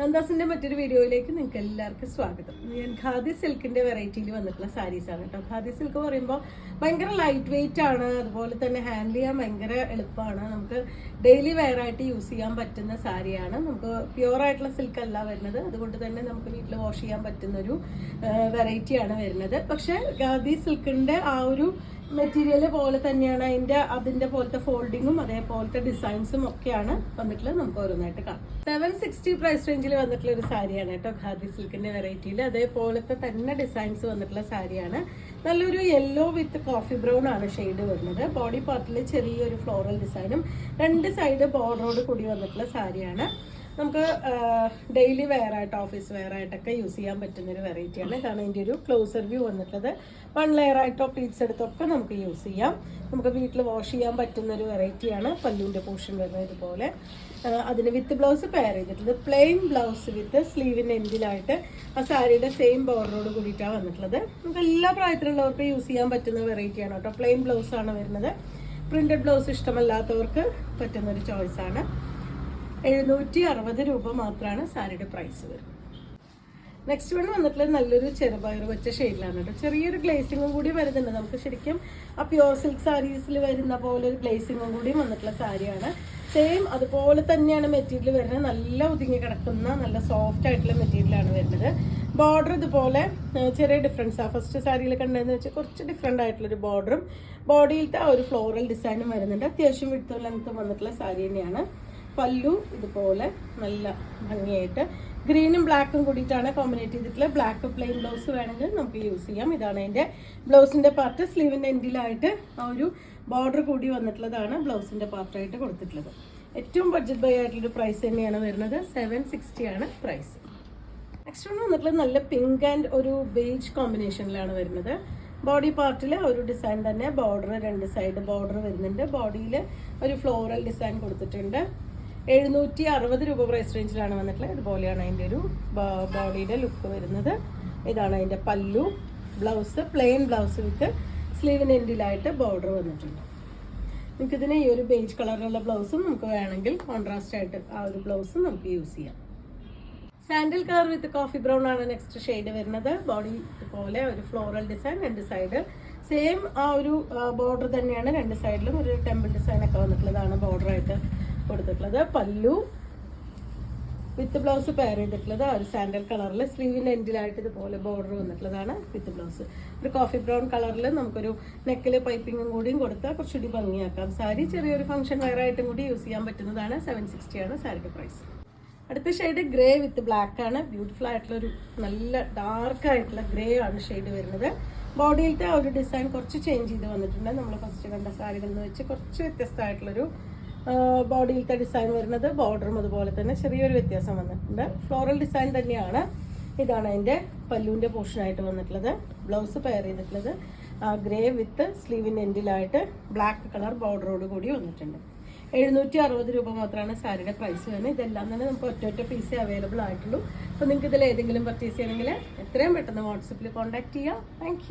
നന്ദാസിന്റെ മറ്റൊരു വീഡിയോയിലേക്ക് നിങ്ങൾക്ക് എല്ലാവർക്കും സ്വാഗതം. ഞാൻ ഖാദി സിൽക്കിന്റെ വെറൈറ്റിയിൽ വന്നിട്ടുള്ള സാരീസ് ആണ് കേട്ടോ. ഖാദി സിൽക്ക് പറയുമ്പോൾ ഭയങ്കര ലൈറ്റ് വെയിറ്റ് ആണ്, അതുപോലെ തന്നെ ഹാൻഡിൽ ചെയ്യാൻ ഭയങ്കര എളുപ്പമാണ്. നമുക്ക് ഡെയിലി വെയർ ആയിട്ട് യൂസ് ചെയ്യാൻ പറ്റുന്ന സാരിയാണ്. നമുക്ക് പ്യുവർ ആയിട്ടുള്ള സിൽക്ക് അല്ല വരുന്നത്, അതുകൊണ്ട് തന്നെ നമുക്ക് വീട്ടിൽ വാഷ് ചെയ്യാൻ പറ്റുന്ന ഒരു വെറൈറ്റിയാണ് വരുന്നത്. പക്ഷെ ഖാദി സിൽക്കിന്റെ ആ ഒരു മെറ്റീരിയൽ പോലെ തന്നെയാണ് അതിന്റെ പോലത്തെ ഫോൾഡിങ്ങും അതേപോലത്തെ ഡിസൈൻസും ഒക്കെയാണ് വന്നിട്ടുള്ളത്. നമുക്ക് ഓരോന്നായിട്ട് കാണാം. 760 പ്രൈസ് റേഞ്ചിൽ വന്നിട്ടുള്ള ഒരു സാരിയാണ് കേട്ടോ ഖാദി സിൽക്കിന്റെ വെറൈറ്റിയിൽ. അതേപോലത്തെ തന്നെ ഡിസൈൻസ് വന്നിട്ടുള്ള സാരിയാണ്. നല്ലൊരു യെല്ലോ വിത്ത് കോഫി ബ്രൗൺ ആണ് ഷെയ്ഡ് വരുന്നത്. ബോഡി പാർട്ടിൽ ചെറിയൊരു ഫ്ലോറൽ ഡിസൈനും രണ്ട് സൈഡ് ബോർഡറോട് കൂടി വന്നിട്ടുള്ള സാരിയാണ്. നമുക്ക് ഡെയിലി വെയർ ആയിട്ട് ഓഫീസ് വെയർ ആയിട്ടൊക്കെ യൂസ് ചെയ്യാൻ പറ്റുന്ന ഒരു വെറൈറ്റിയാണ്. ഇതാണ് ഇതിൻ്റെ ഒരു ക്ലോസർ വ്യൂ വന്നിട്ടുള്ളത്. 1 ലെയർ ആയിട്ടോ പ്ലീറ്റ്സ് എടുത്തൊക്കെ നമുക്ക് യൂസ് ചെയ്യാം. നമുക്ക് വീട്ടിൽ വാഷ് ചെയ്യാൻ പറ്റുന്ന ഒരു വെറൈറ്റിയാണ്. പല്ലുവിൻ്റെ പോർഷൻ വരുന്നത് ഇതുപോലെ. അതിന് വിത്ത് ബ്ലൗസ് പെയർ ചെയ്തിട്ടുള്ളത്. പ്ലെയിൻ ബ്ലൗസ് വിത്ത് സ്ലീവിൻ്റെ എൻഡിലായിട്ട് ആ സാരിയുടെ സെയിം ബോർഡറോട് കൂടിയിട്ടാണ് വന്നിട്ടുള്ളത്. നമുക്ക് എല്ലാ പ്രായത്തിലുള്ളവർക്ക് യൂസ് ചെയ്യാൻ പറ്റുന്ന വെറൈറ്റിയാണ് കേട്ടോ. പ്ലെയിൻ ബ്ലൗസ് ആണ് വരുന്നത്. പ്രിന്റഡ് ബ്ലൗസ് ഇഷ്ടമല്ലാത്തവർക്ക് പറ്റുന്നൊരു ചോയ്സാണ്. 760 രൂപ മാത്രമാണ് സാരിയുടെ പ്രൈസ് വരുന്നത്. നെക്സ്റ്റ് വൺ വന്നിട്ടുള്ളത് നല്ലൊരു ചെറുപയർ വെച്ച ഷെയ്ഡിലാണ് കേട്ടോ. ചെറിയൊരു ഗ്ലേസിങ്ങും കൂടി വരുന്നുണ്ട്. നമുക്ക് ശരിക്കും ആ പ്യുവർ സിൽക്ക് സാരീസിൽ വരുന്ന പോലെ ഒരു ഗ്ലേസിങ്ങും കൂടി വന്നിട്ടുള്ള സാരിയാണ്. സെയിം അതുപോലെ തന്നെയാണ് മെറ്റീരിയൽ വരുന്നത്. നല്ല ഒതുങ്ങി കിടക്കുന്ന നല്ല സോഫ്റ്റ് ആയിട്ടുള്ള മെറ്റീരിയലാണ് വരുന്നത്. ബോർഡർ ഇതുപോലെ ചെറിയ ഡിഫറൻസാണ്. ഫസ്റ്റ് സാരിയിൽ കണ്ടതെന്ന് വെച്ചാൽ കുറച്ച് ഡിഫറെൻ്റ് ആയിട്ടുള്ളൊരു ബോർഡറും ബോഡിയിലത്തെ ആ ഒരു ഫ്ലോറൽ ഡിസൈനും വരുന്നുണ്ട്. അത്യാവശ്യം വിട്ടും ലെങ്ത്തും വന്നിട്ടുള്ള സാരി തന്നെയാണ്. പല്ലു ഇതുപോലെ നല്ല ഭംഗിയായിട്ട് ഗ്രീനും ബ്ലാക്കും കൂടിയിട്ടാണ് കോമ്പിനേറ്റ് ചെയ്തിട്ടുള്ളത്. ബ്ലാക്ക് പ്ലെയിൻ ബ്ലൗസ് വേണമെങ്കിൽ നമുക്ക് യൂസ് ചെയ്യാം. ഇതാണ് അതിൻ്റെ ബ്ലൗസിൻ്റെ പാർട്ട്. സ്ലീവിൻ്റെ എൻഡിലായിട്ട് ആ ഒരു ബോർഡർ കൂടി വന്നിട്ടുള്ളതാണ് ബ്ലൗസിൻ്റെ പാർട്ടായിട്ട് കൊടുത്തിട്ടുള്ളത്. ഏറ്റവും ബഡ്ജറ്റ് ബൈ ആയിട്ടുള്ളൊരു പ്രൈസ് തന്നെയാണ് വരുന്നത്. 760 ആണ് പ്രൈസ്. നെക്സ്റ്റ് വൺ വന്നിട്ടുള്ളത് നല്ല പിങ്ക് ആൻഡ് ഒരു ബേജ് കോമ്പിനേഷനിലാണ് വരുന്നത്. ബോഡി പാർട്ടിൽ ഒരു ഡിസൈൻ തന്നെ ബോർഡർ, രണ്ട് സൈഡ് ബോർഡർ വരുന്നുണ്ട്. ബോഡിയിൽ ഒരു ഫ്ലോറൽ ഡിസൈൻ കൊടുത്തിട്ടുണ്ട്. 760 രൂപ പ്രൈസ് റേഞ്ചിലാണ് വന്നിട്ടുള്ളത്. ഇതുപോലെയാണ് അതിൻ്റെ ഒരു ബോഡിയുടെ ലുക്ക് വരുന്നത്. ഇതാണ് അതിൻ്റെ പല്ലു. ബ്ലൗസ് പ്ലെയിൻ ബ്ലൗസ് വിത്ത് സ്ലീവിന് എൻഡിലായിട്ട് ബോർഡർ വന്നിട്ടുണ്ട്. നമുക്കിതിന് ഈ ഒരു ബേജ് കളറിലുള്ള ബ്ലൗസും നമുക്ക് വേണമെങ്കിൽ കോൺട്രാസ്റ്റ് ആയിട്ട് ആ ഒരു ബ്ലൗസും നമുക്ക് യൂസ് ചെയ്യാം. സാൻഡിൽ കളർ വിത്ത് കോഫി ബ്രൗൺ ആണ് നെക്സ്റ്റ് ഷെയ്ഡ് വരുന്നത്. ബോഡി പോലെ ഒരു ഫ്ലോറൽ ഡിസൈൻ, രണ്ട് സൈഡ് സെയിം ആ ഒരു ബോർഡർ തന്നെയാണ്. രണ്ട് സൈഡിലും ഒരു ടെമ്പിൾ ഡിസൈൻ ഒക്കെ വന്നിട്ടുള്ളതാണ് ബോർഡറായിട്ട് കൊടുത്തിട്ടുള്ളത്. പല്ലു വിത്ത് ബ്ലൗസ് പെയർ ചെയ്തിട്ടുള്ളത് ആ ഒരു സാൻഡൽ കളറിൽ സ്ലീവിൻ്റെ എൻഡിലായിട്ട് ഇതുപോലെ ബോർഡർ വന്നിട്ടുള്ളതാണ് വിത്ത് ബ്ലൗസ്. ഒരു കോഫി ബ്രൗൺ കളറിൽ നമുക്കൊരു നെക്കിൽ പൈപ്പിങ്ങും കൂടിയും കൊടുത്താൽ കുറച്ചുകൂടി ഭംഗിയാക്കാം. സാരി ചെറിയൊരു ഫംഗ്ഷൻ വെയർ ആയിട്ടും കൂടി യൂസ് ചെയ്യാൻ പറ്റുന്നതാണ്. 760 ആണ് സാരിയുടെ പ്രൈസ്. അടുത്ത ഷെയ്ഡ് ഗ്രേ വിത്ത് ബ്ലാക്ക് ആണ്. ബ്യൂട്ടിഫുൾ ആയിട്ടുള്ളൊരു നല്ല ഡാർക്ക് ആയിട്ടുള്ള ഗ്രേ ആണ് ഷെയ്ഡ് വരുന്നത്. ബോഡിയിലത്തെ ആ ഒരു ഡിസൈൻ കുറച്ച് ചേഞ്ച് ചെയ്ത് വന്നിട്ടുണ്ട്. നമ്മൾ ഫസ്റ്റ് കണ്ട സാരികളിൽ നിന്ന് വെച്ച് കുറച്ച് വ്യത്യസ്തമായിട്ടുള്ളൊരു ബോഡിയിലത്തെ ഡിസൈൻ വരുന്നത്. ബോർഡറും അതുപോലെ തന്നെ ചെറിയൊരു വ്യത്യാസം വന്നിട്ടുണ്ട്. ഫ്ലോറൽ ഡിസൈൻ തന്നെയാണ്. ഇതാണ് അതിൻ്റെ പല്ലുവിൻ്റെ പോർഷനായിട്ട് വന്നിട്ടുള്ളത്. ബ്ലൗസ് പെയർ ചെയ്തിട്ടുള്ളത് ഗ്രേ വിത്ത് സ്ലീവിൻ്റെ എൻഡിലായിട്ട് ബ്ലാക്ക് കളർ ബോർഡറോട് കൂടി വന്നിട്ടുണ്ട്. 760 രൂപ മാത്രമാണ് സാരിയുടെ പ്രൈസ് വരുന്നത്. ഇതെല്ലാം തന്നെ നമുക്ക് ഒറ്റ പീസേ അവൈലബിൾ ആയിട്ടുള്ളൂ. അപ്പോൾ നിങ്ങൾക്ക് ഇതിൽ ഏതെങ്കിലും പർച്ചേസ് ചെയ്യണമെങ്കിൽ എത്രയും പെട്ടെന്ന് വാട്സപ്പിൽ കോൺടാക്ട് ചെയ്യാം. താങ്ക്